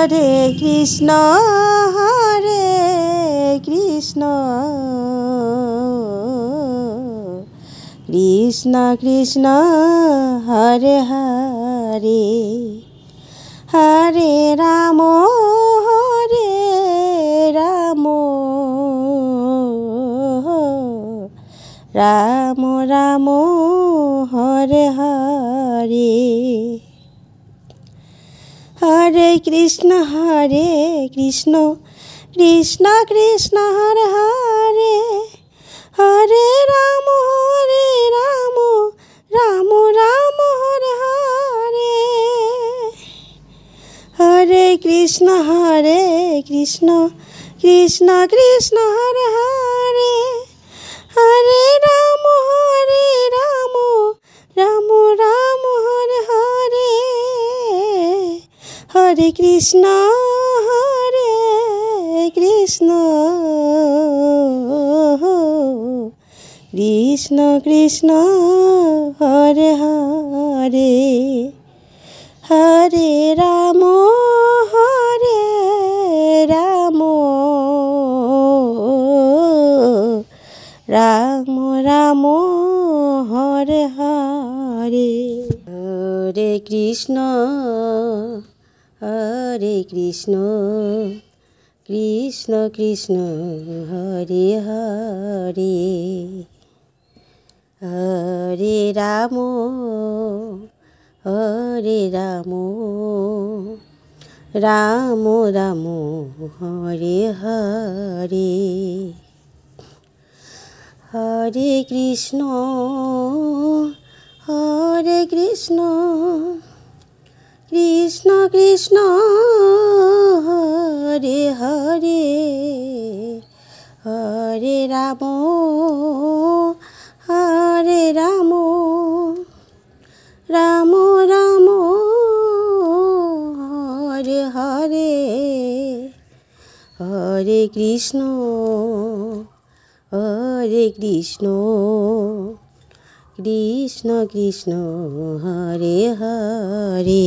Hare Krishna Krishna Krishna Krishna Hare Hare Hare Ram Ram Ram Ram Hare Hare Hare Krishna Krishna Krishna Hare Hare Hare Ram Ram Ram Hare Hare Hare Krishna Krishna Krishna Hare Hare Hare Ram Ram Hare Hare Hare Krishna Krishna Krishna Krishna Hare Hare Hare Ram Ram Ram Ram Hare Hare Hare Krishna Krishna Krishna Hare Hare Hare Ram Ram Ram Hare Hare Hare Krishna Krishna Krishna Hare Hare Hare Ram Ram Ram Hare Hare Hare Krishna Krishna Krishna Hare Hare.